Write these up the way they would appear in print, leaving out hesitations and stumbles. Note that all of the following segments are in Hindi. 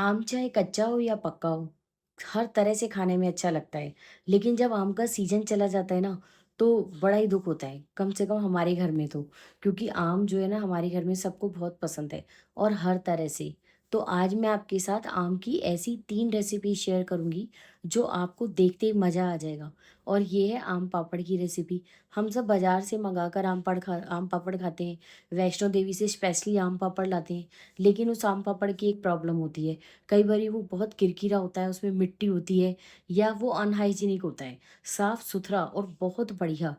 आम चाहे कच्चा हो या पक्का हो, हर तरह से खाने में अच्छा लगता है। लेकिन जब आम का सीज़न चला जाता है ना, तो बड़ा ही दुःख होता है, कम से कम हमारे घर में तो। क्योंकि आम जो है ना हमारे घर में सबको बहुत पसंद है और हर तरह से। तो आज मैं आपके साथ आम की ऐसी 3 रेसिपी शेयर करूँगी, जो आपको देखते ही मज़ा आ जाएगा। और ये है आम पापड़ की रेसिपी। हम सब बाज़ार से मँगाकर आम पापड़ खाते हैं, वैष्णो देवी से स्पेशली आम पापड़ लाते हैं। लेकिन उस आम पापड़ की एक प्रॉब्लम होती है, कई बारी वो बहुत किरकिरा होता है, उसमें मिट्टी होती है या वो अनहाइजीनिक होता है। साफ-सुथरा और बहुत बढ़िया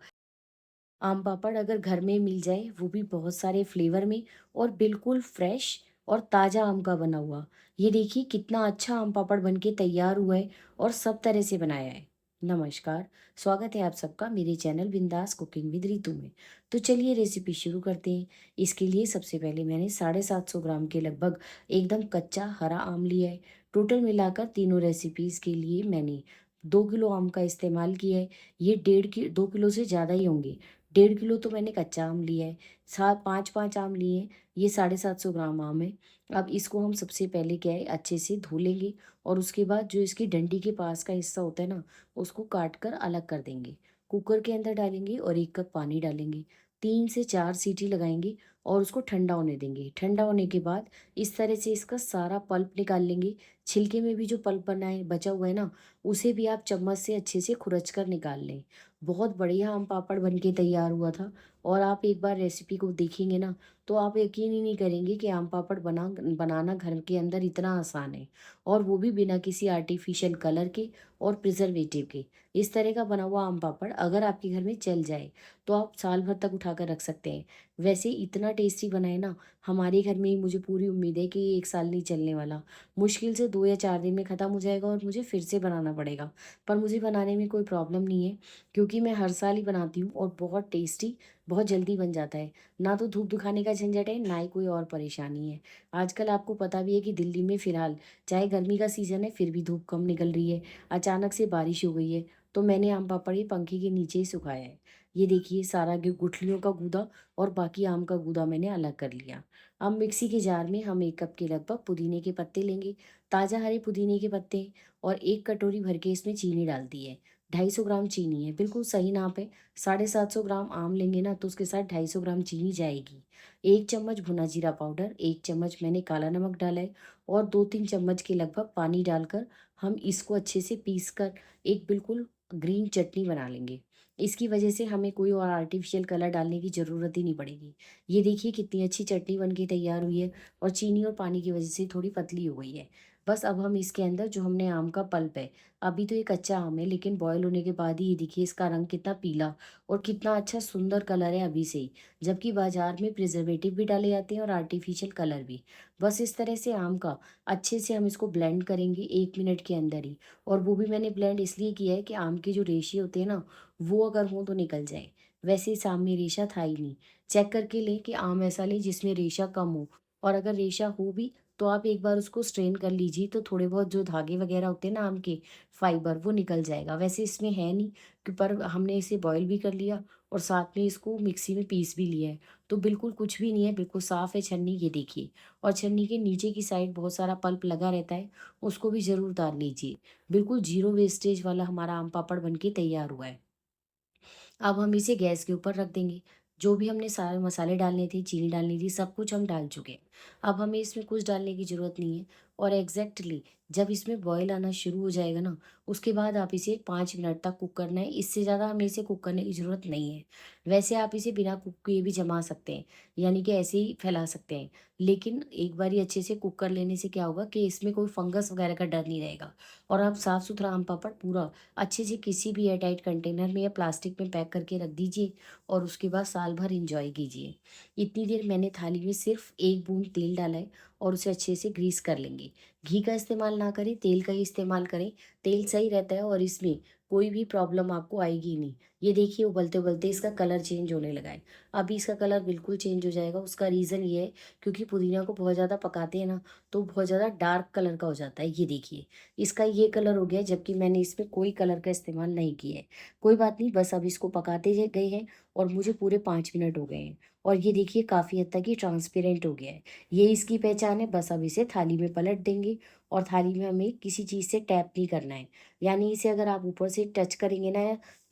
आम पापड़ अगर घर में मिल जाए, वो भी बहुत सारे फ्लेवर में और बिल्कुल फ्रेश और ताज़ा आम का बना हुआ। ये देखिए कितना अच्छा आम पापड़ बन के तैयार हुआ है और सब तरह से बनाया है। नमस्कार, स्वागत है आप सबका मेरे चैनल बिंदास कुकिंग विद रितु में। तो चलिए रेसिपी शुरू करते हैं। इसके लिए सबसे पहले मैंने 750 ग्राम के लगभग एकदम कच्चा हरा आम लिया है। टोटल मिलाकर तीनों रेसिपीज़ के लिए मैंने 2 किलो आम का इस्तेमाल किया है। ये डेढ़ कि 2 किलो से ज़्यादा ही होंगे। 1.5 किलो तो मैंने कच्चा आम लिया है, सात 5-5 आम लिए हैं, ये 750 ग्राम आम है। अब इसको हम सबसे पहले क्या है अच्छे से धो लेंगे और उसके बाद जो इसकी डंडी के पास का हिस्सा होता है ना, उसको काट कर अलग कर देंगे। कुकर के अंदर डालेंगे और 1 कप पानी डालेंगे, 3 से 4 सीटी लगाएँगे और उसको ठंडा होने देंगे। ठंडा होने के बाद इस तरह से इसका सारा पल्प निकाल लेंगे। छिलके में भी जो पल्प बना है बचा हुआ है ना, उसे भी आप चम्मच से अच्छे से खुरच कर निकाल लें। बहुत बढ़िया आम पापड़ बन के तैयार हुआ था और आप एक बार रेसिपी को देखेंगे ना, तो आप यकीन ही नहीं करेंगे कि आम पापड़ बनाना घर के अंदर इतना आसान है और वो भी बिना किसी आर्टिफिशियल कलर के और प्रिजर्वेटिव के। इस तरह का बना हुआ आम पापड़ अगर आपके घर में चल जाए, तो आप साल भर तक उठा कर रख सकते हैं। वैसे इतना टेस्टी बना है ना, हमारे घर में ही मुझे पूरी उम्मीद है कि ये 1 साल नहीं चलने वाला। मुश्किल से 2 या 4 दिन में ख़त्म हो जाएगा और मुझे फिर से बनाना पड़ेगा। पर मुझे बनाने में कोई प्रॉब्लम नहीं है, क्योंकि मैं हर साल ही बनाती हूँ और बहुत टेस्टी, बहुत जल्दी बन जाता है। ना तो धूप दिखाने का झंझट है, ना ही कोई और परेशानी है। आजकल आपको पता भी है कि दिल्ली में फ़िलहाल चाहे गर्मी का सीज़न है, फिर भी धूप कम निकल रही है। अचानक से बारिश हो गई है, तो मैंने आम पापड़ ये पंखे के नीचे ही सुखाया है। ये देखिए सारा गुठलियों का गूदा और बाकी आम का गूदा मैंने अलग कर लिया। अब मिक्सी के जार में हम 1 कप के लगभग पुदीने के पत्ते लेंगे, ताज़ा हरे पुदीने के पत्ते, और 1 कटोरी भर के इसमें चीनी डाल दी है। 250 ग्राम चीनी है, बिल्कुल सही नाप है। 750 ग्राम आम लेंगे ना, तो उसके साथ 250 ग्राम चीनी जाएगी। 1 चम्मच भुना जीरा पाउडर, 1 चम्मच मैंने काला नमक डाला है और 2-3 चम्मच के लगभग पानी डालकर हम इसको अच्छे से पीस कर एक बिल्कुल ग्रीन चटनी बना लेंगे। इसकी वजह से हमें कोई और आर्टिफ़िशियल कलर डालने की ज़रूरत ही नहीं पड़ेगी। ये देखिए कितनी अच्छी चटनी बन के तैयार हुई है और चीनी और पानी की वजह से थोड़ी पतली हो गई है। बस अब हम इसके अंदर जो हमने आम का पल्प है, अभी तो ये कच्चा आम है लेकिन बॉयल होने के बाद ही ये देखिए इसका रंग कितना पीला और कितना अच्छा सुंदर कलर है अभी से ही। जबकि बाजार में प्रिजर्वेटिव भी डाले जाते हैं और आर्टिफिशियल कलर भी। बस इस तरह से आम का अच्छे से हम इसको ब्लेंड करेंगे 1 मिनट के अंदर ही। और वो भी मैंने ब्लेंड इसलिए किया है कि आम के जो रेशे होते हैं ना, वो अगर हों तो निकल जाए। वैसे इस आम में रेशा था ही नहीं। चेक करके लें कि आम ऐसा लें जिसमें रेशा कम हो, और अगर रेशा हो भी तो आप एक बार उसको स्ट्रेन कर लीजिए, तो थोड़े बहुत जो धागे वगैरह होते हैं ना आम के, फाइबर, वो निकल जाएगा। वैसे इसमें है नहीं, पर हमने इसे बॉयल भी कर लिया और साथ में इसको मिक्सी में पीस भी लिया है। तो बिल्कुल कुछ भी नहीं है, बिल्कुल साफ़ है छन्नी, ये देखिए। और छन्नी के नीचे की साइड बहुत सारा पल्प लगा रहता है, उसको भी ज़रूर उतार लीजिए। बिल्कुल ज़ीरो वेस्टेज वाला हमारा आम पापड़ बन के तैयार हुआ है। अब हम इसे गैस के ऊपर रख देंगे। जो भी हमने सारे मसाले डालने थे, चीनी डालनी थी, सब कुछ हम डाल चुके हैं। अब हमें इसमें कुछ डालने की ज़रूरत नहीं है और एग्ज़ैक्टली जब इसमें बॉयल आना शुरू हो जाएगा ना, उसके बाद आप इसे 5 मिनट तक कुक करना है। इससे ज़्यादा हमें इसे कुक करने की ज़रूरत नहीं है। वैसे आप इसे बिना कुक किए भी जमा सकते हैं, यानी कि ऐसे ही फैला सकते हैं। लेकिन एक बारी अच्छे से कुक कर लेने से क्या होगा कि इसमें कोई फंगस वगैरह का डर नहीं रहेगा और आप साफ-सुथरा आम पापड़ पूरा अच्छे से किसी भी एयरटाइट कंटेनर में या प्लास्टिक में पैक करके रख दीजिए और उसके बाद साल भर एंजॉय कीजिए। इतनी देर मैंने थाली में सिर्फ 1 बूंद तेल डाला है और उसे अच्छे से ग्रीस कर लेंगे। घी का इस्तेमाल ना करें, तेल का ही इस्तेमाल करें। तेल सही रहता है और इसमें कोई भी प्रॉब्लम आपको आएगी ही नहीं। ये देखिए उबलते-उबलते इसका कलर चेंज होने लगा है। अभी इसका कलर बिल्कुल चेंज हो जाएगा। उसका रीज़न ये है क्योंकि पुदीना को बहुत ज़्यादा पकाते हैं ना, तो बहुत ज़्यादा डार्क कलर का हो जाता है। ये देखिए। इसका ये कलर हो गया है, जबकि मैंने इसमें कोई कलर का इस्तेमाल नहीं किया है। कोई बात नहीं, बस अब इसको पकाते गए हैं और मुझे पूरे 5 मिनट हो गए हैं और ये देखिए काफ़ी हद तक ये ट्रांसपेरेंट हो गया है। ये इसकी पहचान है। बस अब इसे थाली में पलट देंगे और थाली में हमें किसी चीज़ से टैप नहीं करना है। यानी इसे अगर आप ऊपर से टच करेंगे ना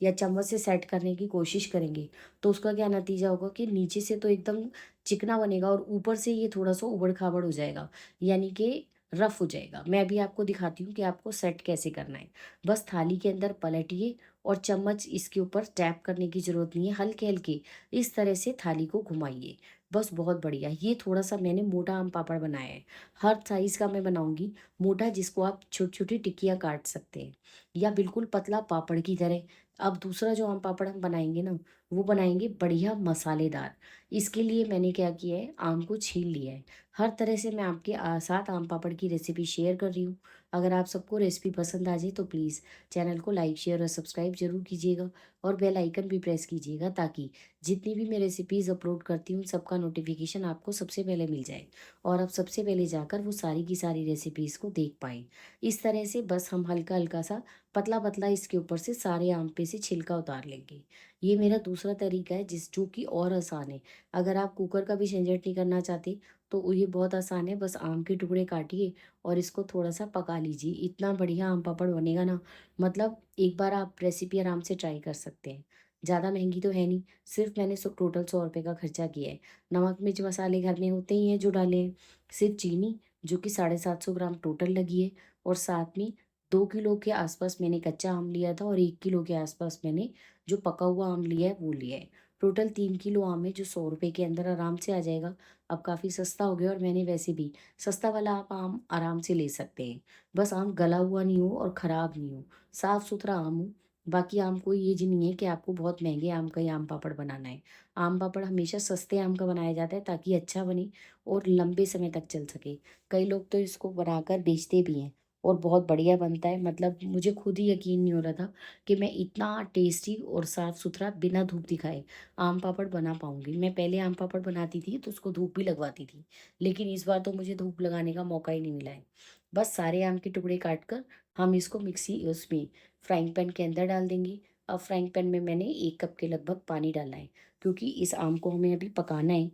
या चम्मच से सेट करने की कोशिश करेंगे, तो उसका क्या नतीजा होगा कि नीचे से तो एकदम चिकना बनेगा और ऊपर से ये थोड़ा-सा ऊबड़-खाबड़ हो जाएगा, यानी कि रफ़ हो जाएगा। मैं अभी आपको दिखाती हूँ कि आपको सेट कैसे करना है। बस थाली के अंदर पलटिए और चम्मच इसके ऊपर टैप करने की ज़रूरत नहीं है, हल्के-हल्के इस तरह से थाली को घुमाइए। बस बहुत बढ़िया। ये थोड़ा-सा मैंने मोटा आम पापड़ बनाया है। हर साइज़ का मैं बनाऊँगी, मोटा जिसको आप छोटी-छोटी टिक्कियाँ काट सकते हैं या बिल्कुल पतला पापड़ की तरह। अब दूसरा जो आम पापड़ हम बनाएँगे ना, वो बनाएँगे बढ़िया मसालेदार। इसके लिए मैंने क्या किया है, आम को छील लिया है। हर तरह से मैं आपके साथ आम पापड़ की रेसिपी शेयर कर रही हूँ। अगर आप सबको रेसिपी पसंद आ जाए तो प्लीज़ चैनल को लाइक, शेयर और सब्सक्राइब ज़रूर कीजिएगा और बेल आइकन भी प्रेस कीजिएगा, ताकि जितनी भी मैं रेसिपीज़ अपलोड करती हूँ, सबका नोटिफ़िकेशन आपको सबसे पहले मिल जाए और आप सबसे पहले जाकर वो सारी की सारी रेसिपीज़ को देख पाएँ। इस तरह से बस हम हल्का-हल्का सा, पतला-पतला इसके ऊपर से सारे आम पे से छिलका उतार लेंगे। ये मेरा दूसरा तरीका है जो कि और आसान है। अगर आप कुकर का भी झंझट नहीं करना चाहते, तो ये बहुत आसान है। बस आम के टुकड़े काटिए और इसको थोड़ा-सा पका लीजिए। इतना बढ़िया आम पापड़ बनेगा ना, मतलब एक बार आप रेसिपी आराम से ट्राई कर सकते हैं। ज़्यादा महँगी तो है नहीं, सिर्फ़ मैंने टोटल ₹100 का खर्चा किया है। नमक, मिर्च, मसाले घर में होते ही हैं जो डाले हैं। सिर्फ़ चीनी जो कि 750 ग्राम टोटल लगी है और साथ में 2 किलो के आस-पास मैंने कच्चा आम लिया था और 1 किलो के आस-पास मैंने जो पका हुआ आम लिया है वो लिया है। टोटल 3 किलो आम है जो ₹100 के अंदर आराम से आ जाएगा। अब काफ़ी सस्ता हो गया और मैंने वैसे भी सस्ता वाला आप आम आराम से ले सकते हैं। बस आम गला हुआ नहीं हो और ख़राब नहीं हो, साफ़-सुथरा आम हो। बाकी आम को ये जी नहीं है कि आपको बहुत महँगे आम का ही आम पापड़ बनाना है। आम पापड़ हमेशा सस्ते आम का बनाया जाता है ताकि अच्छा बने और लंबे समय तक चल सके। कई लोग तो इसको बनाकर बेचते भी हैं और बहुत बढ़िया बनता है। मतलब मुझे खुद ही यकीन नहीं हो रहा था कि मैं इतना टेस्टी और साफ़-सुथरा बिना धूप दिखाए आम पापड़ बना पाऊँगी। मैं पहले आम पापड़ बनाती थी तो उसको धूप भी लगवाती थी, लेकिन इस बार तो मुझे धूप लगाने का मौका ही नहीं मिला है। बस सारे आम के टुकड़े काट कर हम इसको मिक्सी उसमें फ्राइंग पैन के अंदर डाल देंगे। अब फ्राइंग पैन में मैंने 1 कप के लगभग पानी डाला है, क्योंकि इस आम को हमें अभी पकाना है।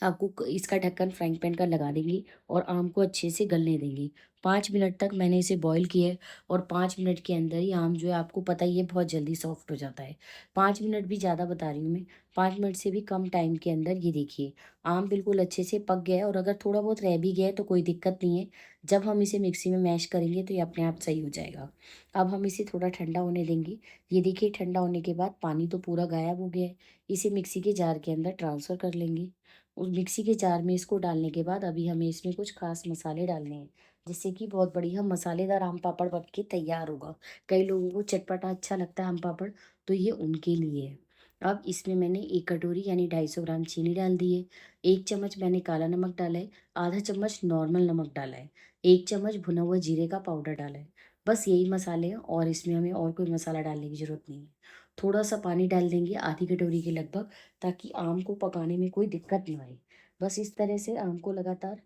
आपको इसका ढक्कन फ्राइंग पैन का लगा देंगी और आम को अच्छे से गलने देंगी। 5 मिनट तक मैंने इसे बॉईल किया है और 5 मिनट के अंदर ही आम जो है आपको पता ही है बहुत जल्दी सॉफ्ट हो जाता है। 5 मिनट भी ज़्यादा बता रही हूँ मैं, 5 मिनट से भी कम टाइम के अंदर ये देखिए आम बिल्कुल अच्छे से पक गया है और अगर थोड़ा बहुत रह भी गया है तो कोई दिक्कत नहीं है। जब हम इसे मिक्सी में मैश करेंगे तो ये अपने आप सही हो जाएगा। अब हम इसे थोड़ा ठंडा होने देंगे। ये देखिए ठंडा होने के बाद पानी तो पूरा गायब हो गया है। इसे मिक्सी के जार के अंदर ट्रांसफ़र कर लेंगे। उस मिक्सी के जार में इसको डालने के बाद अभी हमें इसमें कुछ खास मसाले डालने हैं, जिससे कि बहुत बढ़िया मसालेदार आम पापड़ बन के तैयार होगा। कई लोगों को चटपटा अच्छा लगता है आम पापड़, तो ये उनके लिए है। अब इसमें मैंने 1 कटोरी यानी 250 ग्राम चीनी डाल दी है, 1 चम्मच मैंने काला नमक डाला है, आधा चम्मच नॉर्मल नमक डाला है, 1 चम्मच भुना हुआ जीरे का पाउडर डाला है। बस यही मसाले हैं और इसमें हमें और कोई मसाला डालने की ज़रूरत नहीं है। थोड़ा-सा पानी डाल देंगे आधी कटोरी के लगभग, ताकि आम को पकाने में कोई दिक्कत ना आए। बस इस तरह से आम को लगातार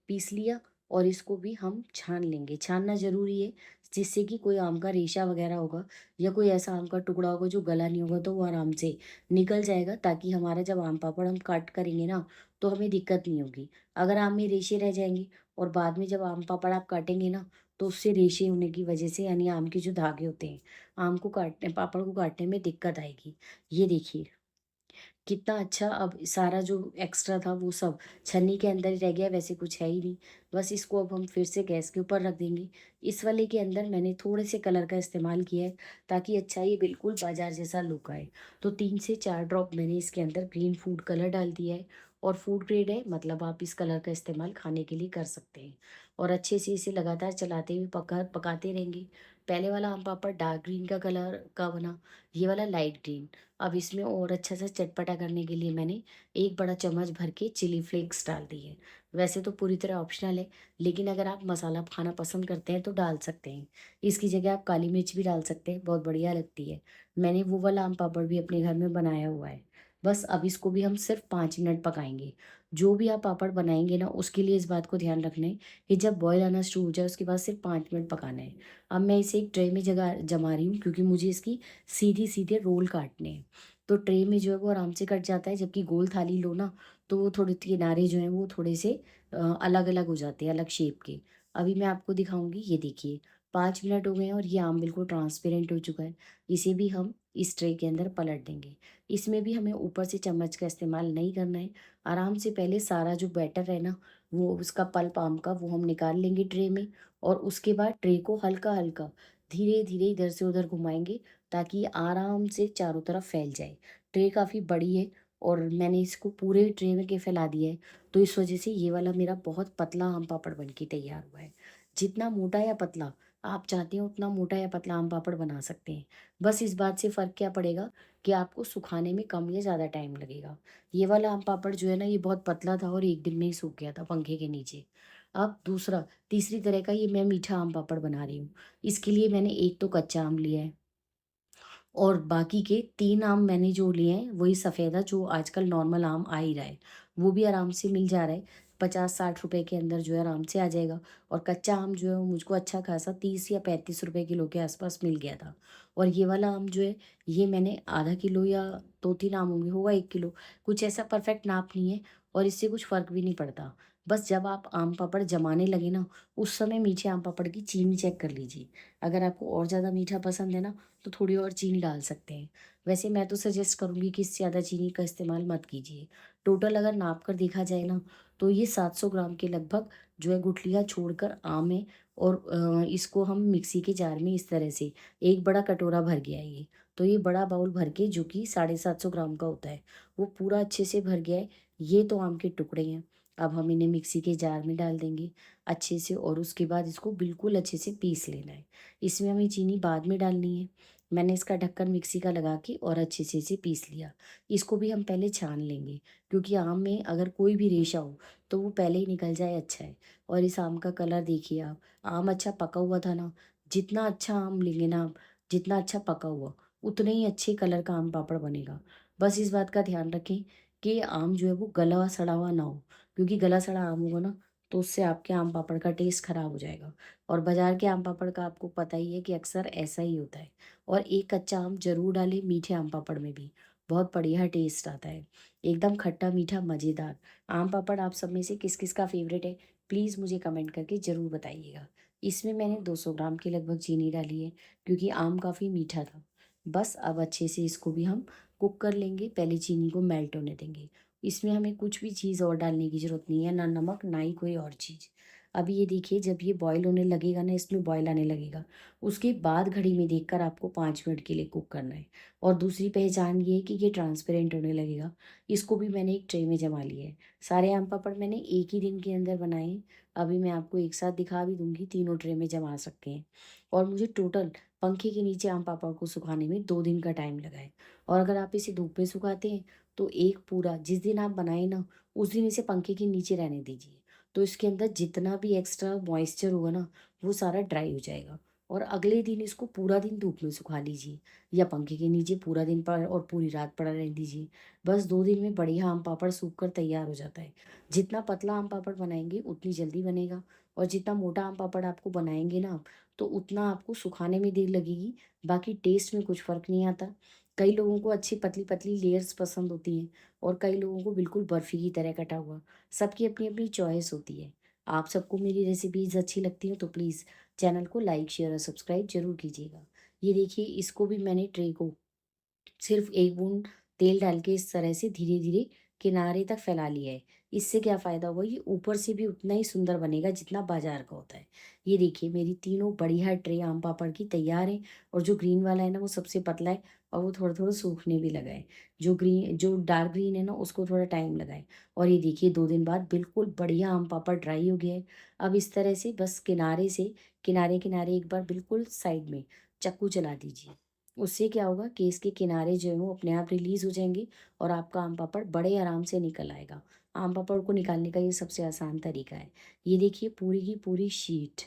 पीस लिया और इसको भी हम छान लेंगे। छानना ज़रूरी है, जिससे कि कोई आम का रेशा वग़ैरह होगा या कोई ऐसा आम का टुकड़ा होगा जो गला नहीं होगा तो वो आराम से निकल जाएगा, ताकि हमारा जब आम पापड़ हम काट करेंगे ना, तो हमें दिक्कत नहीं होगी। अगर आम में रेशे रह जाएँगे और बाद में जब आम पापड़ आप काटेंगे ना, तो उससे रेशे होने की वज़ह से, यानी आम के जो धागे होते हैं, आम को काटने पापड़ को काटने में दिक्कत आएगी। ये देखिए कितना अच्छा, अब सारा जो एक्स्ट्रा था वो सब छन्नी के अंदर ही रह गया, वैसे कुछ है ही नहीं। बस इसको अब हम फिर से गैस के ऊपर रख देंगे। इस वाले के अंदर मैंने थोड़े से कलर का इस्तेमाल किया है, ताकि अच्छा ये बिल्कुल बाजार जैसा लुक आए। तो 3 से 4 ड्रॉप मैंने इसके अंदर ग्रीन फूड कलर डाल दिया है और फूड ग्रेड है, मतलब आप इस कलर का इस्तेमाल खाने के लिए कर सकते हैं। और अच्छे से इसे लगातार चलाते हुए पकाते रहेंगे। पहले वाला आम पापड़ डार्क ग्रीन का कलर का बना, ये वाला लाइट ग्रीन। अब इसमें और अच्छा सा चटपटा करने के लिए मैंने 1 बड़ा चम्मच भर के चिली फ्लेक्स डाल दिए हैं। वैसे तो पूरी तरह ऑप्शनल है, लेकिन अगर आप मसाला खाना पसंद करते हैं तो डाल सकते हैं। इसकी जगह आप काली मिर्च भी डाल सकते हैं, बहुत बढ़िया लगती है। मैंने वो वाला आम पापड़ भी अपने घर में बनाया हुआ है। बस अब इसको भी हम सिर्फ़ 5 मिनट पकाएँगे। जो भी आप पापड़ बनाएँगे ना, उसके लिए इस बात को ध्यान रखना है कि जब बॉयल आना शुरू हो जाए उसके बाद सिर्फ़ 5 मिनट पकाना है। अब मैं इसे एक ट्रे में जमा रही हूँ, क्योंकि मुझे इसकी सीधे-सीधे रोल काटने हैं। तो ट्रे में जो है वो आराम से कट जाता है, जबकि गोल थाली लो ना, तो वो थोड़े किनारे जो हैं वो थोड़े से अलग-अलग हो जाते हैं, अलग शेप के। अभी मैं आपको दिखाऊँगी, ये देखिए 5 मिनट हो गए हैं और ये आम बिल्कुल ट्रांसपेरेंट हो चुका है। इसे भी हम इस ट्रे के अंदर पलट देंगे। इसमें भी हमें ऊपर से चम्मच का इस्तेमाल नहीं करना है। आराम से पहले सारा जो बैटर है ना, वो उसका पल्प आम का वो हम निकाल लेंगे ट्रे में, और उसके बाद ट्रे को हल्का-हल्का, धीरे-धीरे इधर से उधर घुमाएँगे, ताकि ये आराम से चारों तरफ फैल जाए। ट्रे काफ़ी बड़ी है और मैंने इसको पूरे ट्रे में के फैला दिया है, तो इस वज़ह से ये वाला मेरा बहुत पतला आम पापड़ बन के तैयार हुआ है। जितना मोटा या पतला आप चाहते हो, उतना मोटा या पतला आम पापड़ बना सकते हैं। बस इस बात से फ़र्क क्या पड़ेगा कि आपको सुखाने में कम या ज़्यादा टाइम लगेगा। ये वाला आम पापड़ जो है ना, ये बहुत पतला था और 1 दिन में ही सूख गया था पंखे के नीचे। अब तीसरी तरह का ये मैं मीठा आम पापड़ बना रही हूँ। इसके लिए मैंने एक तो कच्चा आम लिया है, और बाकी के 3 आम मैंने जो लिए हैं, वही सफ़ेदा जो आजकल नॉर्मल आम आ ही रहा है, वो भी आराम से मिल जा रहा है। 50-60 रुपए के अंदर जो है आराम से आ जाएगा, और कच्चा आम जो है वो मुझको अच्छा खासा 30 या 35 रुपए किलो के आसपास मिल गया था। और ये वाला आम जो है, ये मैंने आधा किलो या 2-3 आम होंगे, होगा 1 किलो, कुछ ऐसा परफेक्ट नाप नहीं है, और इससे कुछ फ़र्क भी नहीं पड़ता। बस जब आप आम पापड़ जमाने लगे ना, उस समय मीठे आम पापड़ की चीनी चेक कर लीजिए। अगर आपको और ज़्यादा मीठा पसंद है ना, तो थोड़ी और चीनी डाल सकते हैं। वैसे मैं तो सजेस्ट करूँगी कि इससे ज़्यादा चीनी का इस्तेमाल मत कीजिए। टोटल अगर नाप कर देखा जाए ना, तो ये 700 ग्राम के लगभग जो है गुठलियाँ छोड़कर आम है, और इसको हम मिक्सी के जार में इस तरह से, एक बड़ा कटोरा भर गया है ये। तो ये बड़ा बाउल भर के, जो कि 750 ग्राम का होता है, वो पूरा अच्छे से भर गया है। ये तो आम के टुकड़े हैं। अब हम इन्हें मिक्सी के जार में डाल देंगे अच्छे से, और उसके बाद इसको बिल्कुल अच्छे से पीस लेना है। इसमें हमें चीनी बाद में डालनी है। मैंने इसका ढक्कन मिक्सी का लगा के और अच्छे से इसे पीस लिया। इसको भी हम पहले छान लेंगे, क्योंकि आम में अगर कोई भी रेशा हो, तो वो पहले ही निकल जाए, अच्छा है। और इस आम का कलर देखिए आप, आम अच्छा पका हुआ था ना, जितना अच्छा आम लेंगे ना आप, जितना अच्छा पका हुआ, उतने ही अच्छे कलर का आम पापड़ बनेगा। बस इस बात का ध्यान रखें कि आम जो है वो गला सड़ा हुआ ना हो, क्योंकि गला सड़ा आम होगा ना, तो उससे आपके आम पापड़ का टेस्ट खराब हो जाएगा। और बाज़ार के आम पापड़ का आपको पता ही है कि अक्सर ऐसा ही होता है। और एक कच्चा आम ज़रूर डालें मीठे आम पापड़ में भी, बहुत बढ़िया टेस्ट आता है। एकदम खट्टा मीठा मज़ेदार। आम पापड़ आप सब में से किस-किस का फ़ेवरेट है? प्लीज़ मुझे कमेंट करके ज़रूर बताइएगा। इसमें मैंने 200 ग्राम के लगभग चीनी डाली है, क्योंकि आम काफ़ी मीठा था। बस अब अच्छे से इसको भी हम कुक कर लेंगे, पहले चीनी को मेल्ट होने देंगे। इसमें हमें कुछ भी चीज़ और डालने की ज़रूरत नहीं है, ना नमक, ना ही कोई और चीज़। अभी ये देखिए, जब ये बॉयल होने लगेगा ना, इसमें बॉयल आने लगेगा, उसके बाद घड़ी में देखकर आपको 5 मिनट के लिए कुक करना है। और दूसरी पहचान ये है कि ये ट्रांसपेरेंट होने लगेगा। इसको भी मैंने एक ट्रे में जमा लिया है। सारे आम पापड़ मैंने एक ही दिन के अंदर बनाए हैं। अभी मैं आपको एक साथ दिखा भी दूँगी, तीनों ट्रे में जमा सकते हैं। और मुझे टोटल पंखे के नीचे आम पापड़ को सुखाने में 2 दिन का टाइम लगा है। और अगर आप इसे धूप में सुखाते हैं, तो एक पूरा जिस दिन आप बनाएँ ना, उस दिन इसे पंखे के नीचे रहने दीजिए। तो इसके अंदर जितना भी एक्स्ट्रा मॉइस्चर होगा ना, वो सारा ड्राई हो जाएगा। और अगले दिन इसको पूरा दिन धूप में सुखा लीजिए, या पंखे के नीचे पूरा दिन पर और पूरी रात पड़ा रहने दीजिए। बस 2 दिन में बढ़िया आम पापड़ सूख कर तैयार हो जाता है। जितना पतला आम पापड़ बनाएँगे उतनी जल्दी बनेगा, और जितना मोटा आम पापड़ आपको बनाएँगे ना आप, तो उतना आपको सुखाने में देर लगेगी, बाकी टेस्ट में कुछ फ़र्क नहीं आता। कई लोगों को अच्छी पतली-पतली लेयर्स पसंद होती हैं, और कई लोगों को बिल्कुल बर्फ़ी की तरह कटा हुआ। सबकी अपनी-अपनी चॉइस होती है। आप सबको मेरी रेसिपीज़ अच्छी लगती हो तो प्लीज़ चैनल को लाइक, शेयर और सब्सक्राइब ज़रूर कीजिएगा। ये देखिए, इसको भी मैंने ट्रे को सिर्फ़ 1 बूँद तेल डाल के इस तरह से धीरे-धीरे किनारे तक फैला लिया है। इससे क्या फ़ायदा हुआ, ये ऊपर से भी उतना ही सुंदर बनेगा जितना बाज़ार का होता है। ये देखिए, मेरी तीनों बढ़िया ट्रे आम पापड़ की तैयार हैं, और जो ग्रीन वाला है ना, वो सबसे पतला है, और वो थोड़ा-थोड़ा सूखने भी लगा है। जो डार्क ग्रीन है ना, उसको थोड़ा टाइम लगा है। और ये देखिए, 2 दिन बाद बिल्कुल बढ़िया आम पापड़ ड्राई हो गया है। अब इस तरह से बस किनारे-किनारे एक बार बिल्कुल साइड में चाकू चला दीजिए। उससे क्या होगा कि इसके किनारे जो हैं वो अपने आप रिलीज़ हो जाएँगे, और आपका आम पापड़ बड़े आराम से निकल आएगा। आम पापड़ को निकालने का ये सबसे आसान तरीका है। ये देखिए, पूरी की पूरी शीट।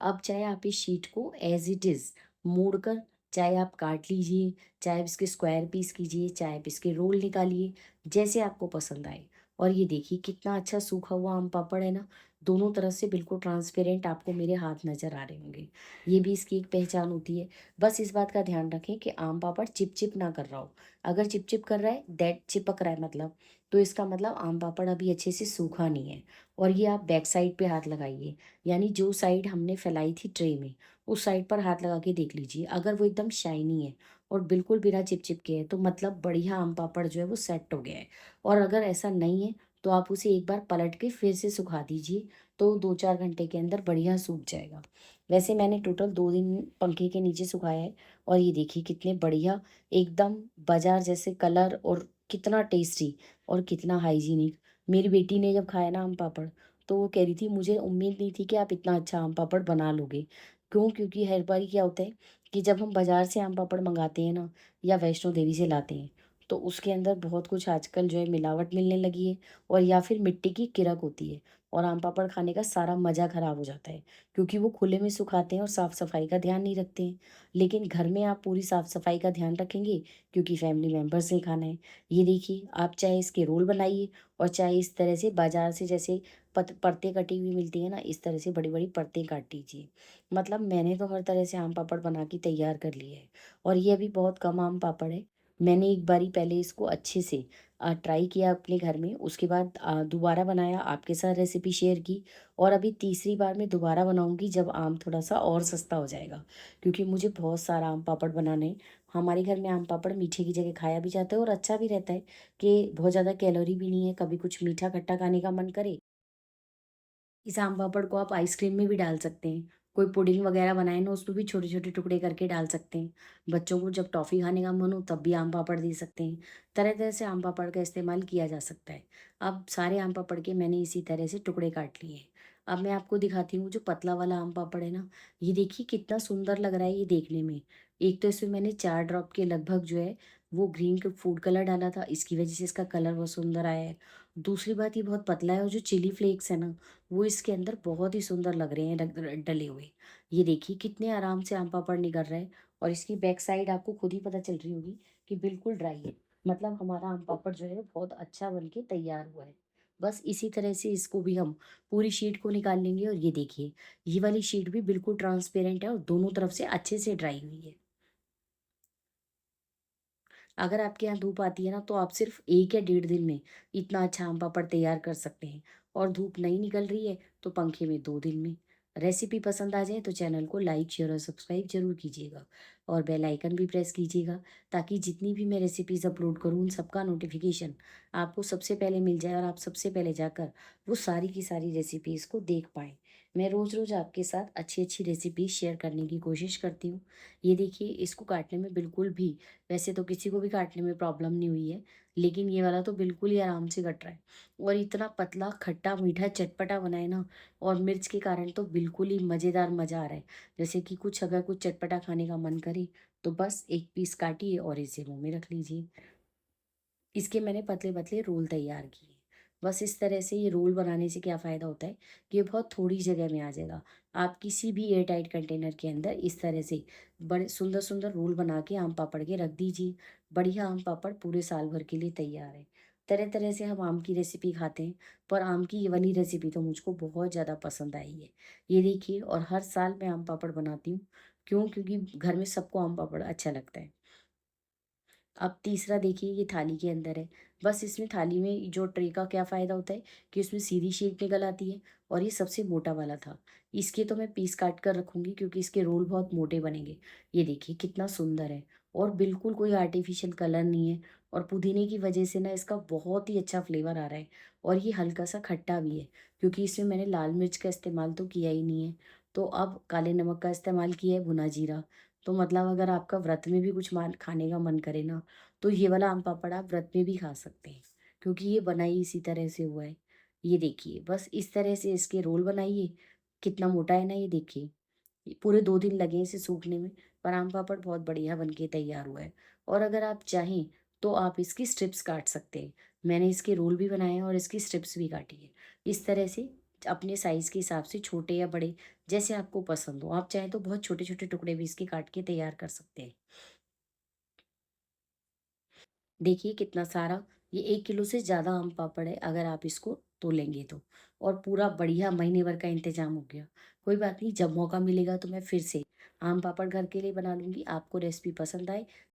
अब चाहे आप इस शीट को एज़ इट इज़ मोड़कर, चाहे आप काट लीजिए, चाहे आप इसके स्क्वायर पीस कीजिए, चाहे आप इसके रोल निकालिए, जैसे आपको पसंद आए। और ये देखिए, कितना अच्छा सूखा हुआ आम पापड़ है ना, दोनों तरफ से बिल्कुल ट्रांसपेरेंट आपको मेरे हाथ नज़र आ रहे होंगे। ये भी इसकी एक पहचान होती है। बस इस बात का ध्यान रखें कि आम पापड़ चिप-चिप ना कर रहा हो। अगर चिप-चिप कर रहा है, दैट चिपक रहा है मतलब, तो इसका मतलब आम पापड़ अभी अच्छे से सूखा नहीं है। और ये आप बैक साइड पे हाथ लगाइए, यानी जो साइड हमने फैलाई थी ट्रे में, उस साइड पर हाथ लगा के देख लीजिए। अगर वो एकदम शाइनी है और बिल्कुल बिना चिपचिप के है, तो मतलब बढ़िया आम पापड़ जो है वो सेट हो गया है। और अगर ऐसा नहीं है, तो आप उसे एक बार पलट के फिर से सुखा दीजिए, तो 2-4 घंटे के अंदर बढ़िया सूख जाएगा। वैसे मैंने टोटल 2 दिन पंखे के नीचे सुखाया है, और ये देखिए कितने बढ़िया एकदम बाज़ार जैसे कलर, और कितना टेस्टी और कितना हाइजीनिक। मेरी बेटी ने जब खाया ना आम पापड़, तो वो कह रही थी मुझे उम्मीद नहीं थी कि आप इतना अच्छा आम पापड़ बना लोगे। क्यों? क्योंकि हर बारी क्या होता है कि जब हम बाज़ार से आम पापड़ मँगाते हैं ना, या वैष्णो देवी से लाते हैं, तो उसके अंदर बहुत कुछ आजकल जो है मिलावट मिलने लगी है, और या फिर मिट्टी की किरक होती है, और आम पापड़ खाने का सारा मज़ा ख़राब हो जाता है, क्योंकि वो खुले में सुखाते हैं और साफ़-सफ़ाई का ध्यान नहीं रखते हैं। लेकिन घर में आप पूरी साफ़-सफ़ाई का ध्यान रखेंगे, क्योंकि फैमिली मेंबर्स ने खाना है। ये देखिए, आप चाहे इसके रोल बनाइए, और चाहे इस तरह से बाज़ार से जैसे पत परतें कटी हुई मिलती हैं ना, इस तरह से बड़ी-बड़ी परतें काट लीजिए। मतलब मैंने तो हर तरह से आम पापड़ बना के तैयार कर लिए है, और ये अभी बहुत कम आम पापड़ है। मैंने एक बारी पहले इसको अच्छे से ट्राई किया अपने घर में, उसके बाद दोबारा बनाया, आपके साथ रेसिपी शेयर की, और अभी तीसरी बार मैं दोबारा बनाऊँगी जब आम थोड़ा-सा और सस्ता हो जाएगा। क्योंकि मुझे बहुत सारा आम पापड़ बनाना है। हमारे घर में आम पापड़ मीठे की जगह खाया भी जाता है, और अच्छा भी रहता है कि बहुत ज़्यादा कैलोरी भी नहीं है, कभी कुछ मीठा-खट्टा खाने का मन करे, इस आम पापड़ को आप आइसक्रीम में भी डाल सकते हैं। कोई पुडिंग वगैरह बनाए ना, उसमें भी छोटे-छोटे टुकड़े करके डाल सकते हैं। बच्चों को जब टॉफ़ी खाने का मन हो तब भी आम पापड़ दे सकते हैं। तरह-तरह से आम पापड़ का इस्तेमाल किया जा सकता है। अब सारे आम पापड़ के मैंने इसी तरह से टुकड़े काट लिए हैं। अब मैं आपको दिखाती हूँ जो पतला वाला आम पापड़ है ना, ये देखिए कितना सुंदर लग रहा है ये देखने में। एक तो इसमें मैंने 4 ड्रॉप के लगभग जो है वो ग्रीन क फूड कलर डाला था, इसकी वज़ह से इसका कलर बहुत सुंदर आया है। दूसरी बात, ये बहुत पतला है, और जो चिली फ्लेक्स है ना, वो इसके अंदर बहुत ही सुंदर लग रहे हैं डले हुए। ये देखिए कितने आराम से आम पापड़ निकल रहा है, और इसकी बैक साइड आपको खुद ही पता चल रही होगी कि बिल्कुल ड्राई है। मतलब हमारा आम पापड़ जो है बहुत अच्छा बन के तैयार हुआ है। बस इसी तरह से इसको भी हम पूरी शीट को निकाल लेंगे, और ये देखिए, ये वाली शीट भी बिल्कुल ट्रांसपेरेंट है और दोनों तरफ से अच्छे से ड्राई हुई है। अगर आपके यहाँ धूप आती है ना, तो आप सिर्फ 1 या डेढ़ दिन में इतना अच्छा आम पापड़ तैयार कर सकते हैं, और धूप नहीं निकल रही है तो पंखे में 2 दिन में। रेसिपी पसंद आ जाए तो चैनल को लाइक, शेयर और सब्सक्राइब ज़रूर कीजिएगा, और बेल आइकन भी प्रेस कीजिएगा, ताकि जितनी भी मैं रेसिपीज़ अपलोड करूँ उन सबका नोटिफिकेशन आपको सबसे पहले मिल जाए, और आप सबसे पहले जाकर वो सारी की सारी रेसिपीज़ को देख पाएँ। मैं रोज़-रोज़ आपके साथ अच्छी-अच्छी रेसिपीज़ शेयर करने की कोशिश करती हूँ। ये देखिए, इसको काटने में बिल्कुल भी, वैसे तो किसी को भी काटने में प्रॉब्लम नहीं हुई है, लेकिन ये वाला तो बिल्कुल ही आराम से कट रहा है, और इतना पतला, खट्टा, मीठा, चटपटा बना है ना, और मिर्च के कारण तो बिल्कुल ही मज़ेदार मज़ा आ रहा है। जैसे कि कुछ अगर कुछ चटपटा खाने का मन करे, तो बस 1 पीस काटिए और इसे मुँह में रख लीजिए। इसके मैंने पतले-पतले रोल तैयार किए। बस इस तरह से ये रोल बनाने से क्या फ़ायदा होता है कि ये बहुत थोड़ी जगह में आ जाएगा। आप किसी भी एयर टाइट कंटेनर के अंदर इस तरह से बड़े सुंदर-सुंदर रोल बना के आम पापड़ के रख दीजिए। बढ़िया आम पापड़ पूरे साल भर के लिए तैयार है। तरह-तरह से हम आम की रेसिपी खाते हैं, पर आम की ये वाली रेसिपी तो मुझको बहुत ज़्यादा पसंद आई है। ये देखिए, और हर साल मैं आम पापड़ बनाती हूँ। क्यों? क्योंकि घर में सबको आम पापड़ अच्छा लगता है। अब तीसरा देखिए, ये थाली के अंदर है। बस इसमें थाली में जो ट्रे का क्या फ़ायदा होता है कि उसमें सीधी शीट निकल आती है, और ये सबसे मोटा वाला था। इसके तो मैं पीस काट कर रखूँगी, क्योंकि इसके रोल बहुत मोटे बनेंगे। ये देखिए कितना सुंदर है, और बिल्कुल कोई आर्टिफ़िशियल कलर नहीं है, और पुदीने की वज़ह से ना इसका बहुत ही अच्छा फ्लेवर आ रहा है, और ये हल्का-सा खट्टा भी है, क्योंकि इसमें मैंने लाल मिर्च का इस्तेमाल तो किया ही नहीं है। तो अब काले नमक का इस्तेमाल किया है, भुना जीरा। तो मतलब अगर आपका व्रत में भी कुछ मान खाने का मन करे ना, तो ये वाला आम पापड़ आप व्रत में भी खा सकते हैं, क्योंकि ये बना ही इसी तरह से हुआ है। ये देखिए, बस इस तरह से इसके रोल बनाइए। कितना मोटा है ना, ये देखिए। ये पूरे 2 दिन लगे इसे सूखने में, पर आम पापड़ बहुत बढ़िया बन के तैयार हुआ है। और अगर आप चाहें तो आप इसकी स्ट्रिप्स काट सकते हैं। मैंने इसके रोल भी बनाए हैं और इसकी स्ट्रिप्स भी काटी है। इस तरह से अपने साइज़ के हिसाब से छोटे या बड़े, जैसे आपको पसंद हो। आप चाहें तो बहुत छोटे-छोटे टुकड़े भी इसके काट के तैयार कर सकते हैं। देखिए कितना सारा, ये 1 किलो से ज़्यादा आम पापड़ है, अगर आप इसको तोलेंगे तो। और पूरा बढ़िया महीने भर का इंतज़ाम हो गया। कोई बात नहीं, जब मौका मिलेगा तो मैं फिर से आम पापड़ घर के लिए बना लूँगी। आपको रेसिपी पसंद आए